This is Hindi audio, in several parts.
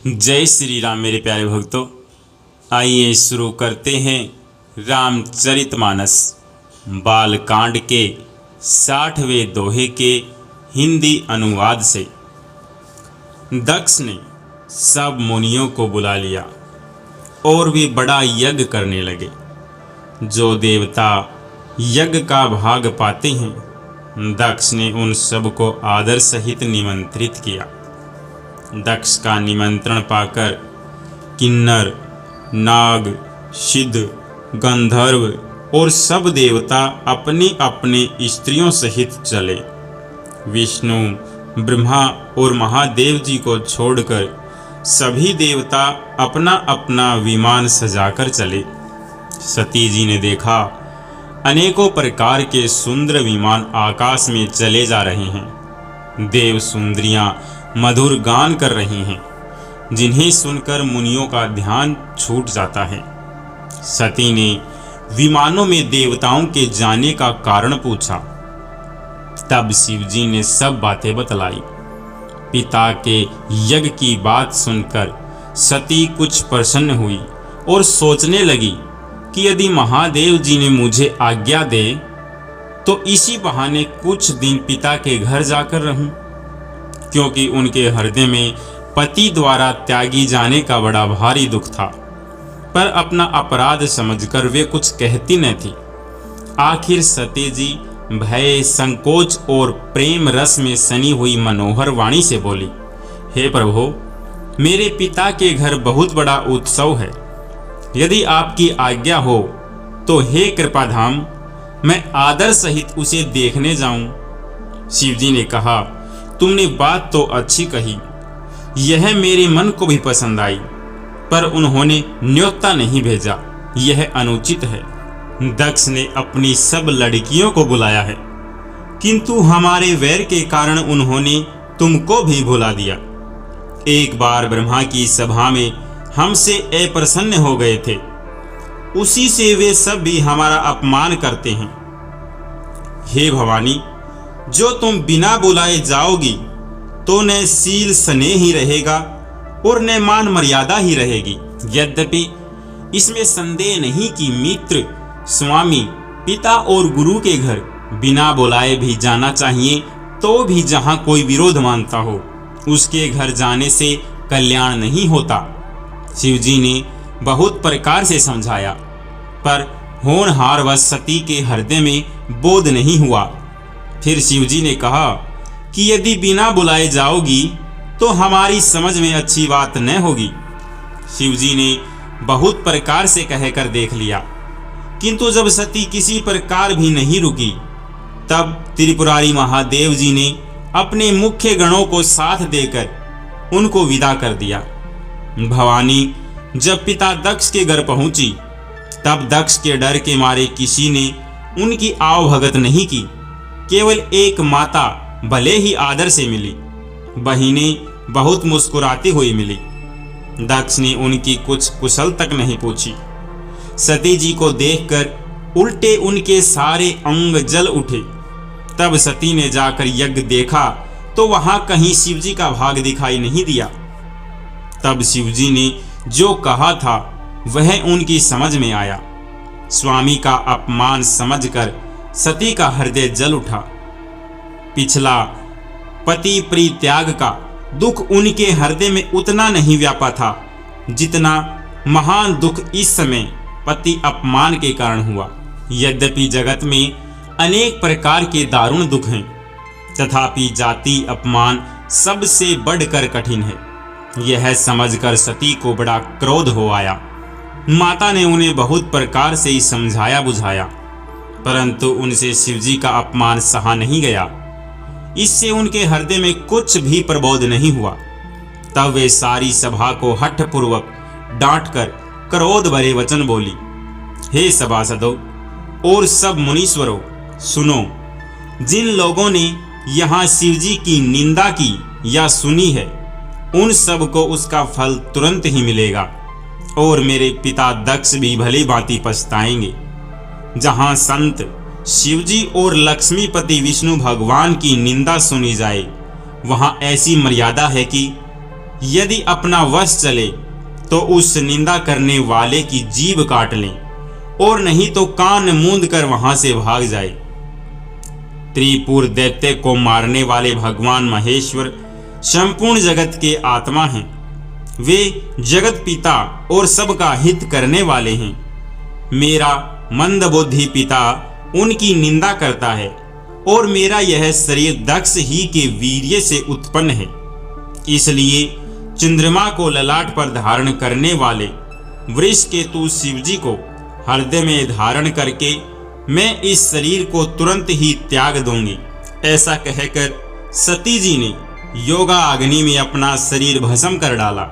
जय श्री राम मेरे प्यारे भक्तों। आइए शुरू करते हैं रामचरितमानस बाल कांड के 60वें दोहे के हिंदी अनुवाद से। दक्ष ने सब मुनियों को बुला लिया और वे बड़ा यज्ञ करने लगे। जो देवता यज्ञ का भाग पाते हैं, दक्ष ने उन सब को आदर सहित निमंत्रित किया। दक्ष का निमंत्रण पाकर किन्नर, नाग, सिद्ध, गंधर्व और सब देवता अपनी अपनी स्त्रियों सहित चले। विष्णु, ब्रह्मा और महादेव जी को छोड़कर सभी देवता अपना अपना विमान सजाकर चले। सती जी ने देखा अनेकों प्रकार के सुंदर विमान आकाश में चले जा रहे हैं। देव सुंदरियां मधुर गान कर रही हैं, जिन्हें सुनकर मुनियों का ध्यान छूट जाता है। सती ने विमानों में देवताओं के जाने का कारण पूछा। तब शिवजी ने सब बातें बतलाई। पिता के यज्ञ की बात सुनकर सती कुछ प्रसन्न हुई और सोचने लगी कि यदि महादेव जी ने मुझे आज्ञा दे तो इसी बहाने कुछ दिन पिता के घर जाकर रहूं, क्योंकि उनके हृदय में पति द्वारा त्यागी जाने का बड़ा भारी दुख था। पर अपना अपराध समझकर वे कुछ कहती न थी। आखिर सती जी भय, संकोच और प्रेम रस में सनी हुई मनोहर वाणी से बोली, हे प्रभु, मेरे पिता के घर बहुत बड़ा उत्सव है। यदि आपकी आज्ञा हो तो हे कृपाधाम, मैं आदर सहित उसे देखने जाऊं। शिवजी ने कहा, तुमने बात तो अच्छी कही, यह मेरे मन को भी पसंद आई, पर उन्होंने न्योता नहीं भेजा, यह अनुचित है। दक्ष ने अपनी सब लड़कियों को बुलाया है, किंतु हमारे वैर के कारण उन्होंने तुमको भी भुला दिया। एक बार ब्रह्मा की सभा में हमसे अप्रसन्न हो गए थे, उसी से वे सब भी हमारा अपमान करते हैं। हे भवानी, जो तुम बिना बुलाए जाओगी तो न शील स्नेह ही रहेगा और न मान मर्यादा ही रहेगी। यद्यपि इसमें संदेह नहीं कि मित्र, स्वामी, पिता और गुरु के घर बिना बुलाए भी जाना चाहिए, तो भी जहां कोई विरोध मानता हो उसके घर जाने से कल्याण नहीं होता। शिवजी ने बहुत प्रकार से समझाया, पर होनहारवश सती के हृदय में बोध नहीं हुआ। फिर शिवजी ने कहा कि यदि बिना बुलाए जाओगी तो हमारी समझ में अच्छी बात न होगी। शिवजी ने बहुत प्रकार से कहकर देख लिया, किंतु जब सती किसी प्रकार भी नहीं रुकी, तब त्रिपुरारी महादेव जी ने अपने मुख्य गणों को साथ देकर उनको विदा कर दिया। भवानी जब पिता दक्ष के घर पहुंची, तब दक्ष के डर के मारे किसी ने उनकी आवभगत नहीं की। केवल एक माता भले ही आदर से मिली, बहिनें बहुत मुस्कुराती हुई मिली। दक्ष ने उनकी कुछ कुशल तक नहीं पूछी। सती जी को देखकर उल्टे उनके सारे अंग जल उठे। तब सती ने जाकर यज्ञ देखा तो वहां कहीं शिवजी का भाग दिखाई नहीं दिया। तब शिवजी ने जो कहा था वह उनकी समझ में आया। स्वामी का अपमान समझकर सती का हृदय जल उठा। पिछला पति परित्याग का दुख उनके हृदय में उतना नहीं व्यापा था जितना महान दुख इस समय पति अपमान के कारण हुआ। यद्यपि जगत में अनेक प्रकार के दारुण दुख हैं, तथापि जाति अपमान सबसे बढ़कर कठिन है। यह समझकर सती को बड़ा क्रोध हो आया। माता ने उन्हें बहुत प्रकार से ही समझाया बुझाया, परंतु उनसे शिवजी का अपमान सहा नहीं गया। इससे उनके हृदय में कुछ भी प्रबोध नहीं हुआ। तब वे सारी सभा को हठपूर्वक डांटकर क्रोध भरे वचन बोली, हे सभासदों और सब मुनीश्वरों, सुनो, जिन लोगों ने यहाँ शिवजी की निंदा की या सुनी है, उन सब को उसका फल तुरंत ही मिलेगा, और मेरे पिता दक्ष भी भली भांति पछताएंगे। जहां संत शिवजी और लक्ष्मीपति विष्णु भगवान की निंदा सुनी जाए, वहां ऐसी मर्यादा है कि यदि अपना वश चले तो उस निंदा करने वाले की जीभ काट लें, और नहीं तो कान मूंद कर वहां से भाग जाए। त्रिपुर दैत्य को मारने वाले भगवान महेश्वर संपूर्ण जगत के आत्मा हैं। वे जगत पिता और सबका हित करने वाले हैं। मेरा मंदबुद्धि पिता उनकी निंदा करता है, और मेरा यह शरीर दक्ष ही के वीर्य से उत्पन्न है। इसलिए चंद्रमा को ललाट पर धारण करने वाले वृषकेतु शिवजी को हृदय में धारण करके मैं इस शरीर को तुरंत ही त्याग दूंगी। ऐसा कहकर सती जी ने योगा अग्नि में अपना शरीर भस्म कर डाला।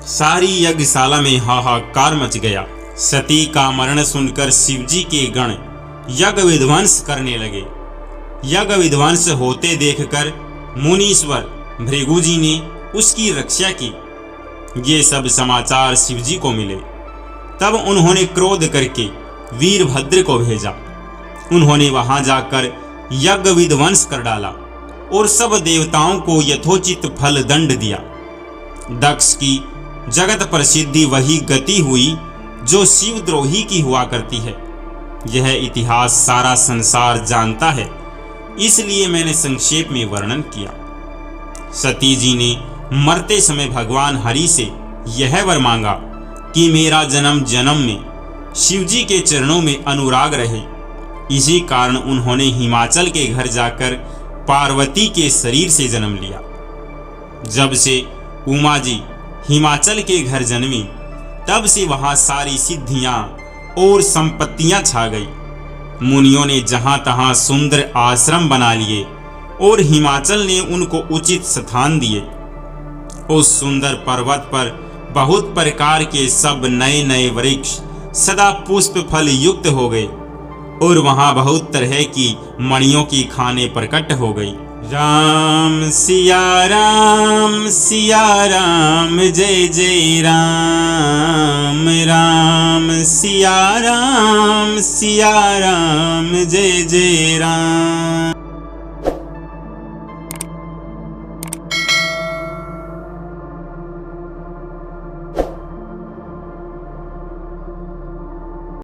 सारी यज्ञशाला में हाहाकार मच गया। सती का मरण सुनकर शिवजी के गण यज्ञ विध्वंस करने लगे। यज्ञ विध्वंस होते देखकर मुनीश्वर भृगु जी ने उसकी रक्षा की। ये सब समाचार शिवजी को मिले। तब उन्होंने क्रोध करके वीरभद्र को भेजा। उन्होंने वहां जाकर यज्ञ विध्वंस कर डाला और सब देवताओं को यथोचित फल दंड दिया। दक्ष की जगत प्रसिद्धि वही गति हुई जो शिवद्रोही की हुआ करती है। यह इतिहास सारा संसार जानता है, इसलिए मैंने संक्षेप में वर्णन किया। सती जी ने मरते समय भगवान हरि से यह वर मांगा कि मेरा जन्म जन्म में शिवजी के चरणों में अनुराग रहे। इसी कारण उन्होंने हिमाचल के घर जाकर पार्वती के शरीर से जन्म लिया। जब से उमा जी हिमाचल के घर जन्मी, तब से वहां सारी सिद्धियां और संपत्तियां छा गई। मुनियों ने जहां तहां सुंदर आश्रम बना लिए और हिमाचल ने उनको उचित स्थान दिए। उस सुंदर पर्वत पर बहुत प्रकार के सब नए नए वृक्ष सदा पुष्प फल युक्त हो गए, और वहां बहुत तरह की मणियों की खाने प्रकट हो गई। राम सिया राम जय जय राम, राम सिया राम जय जय राम।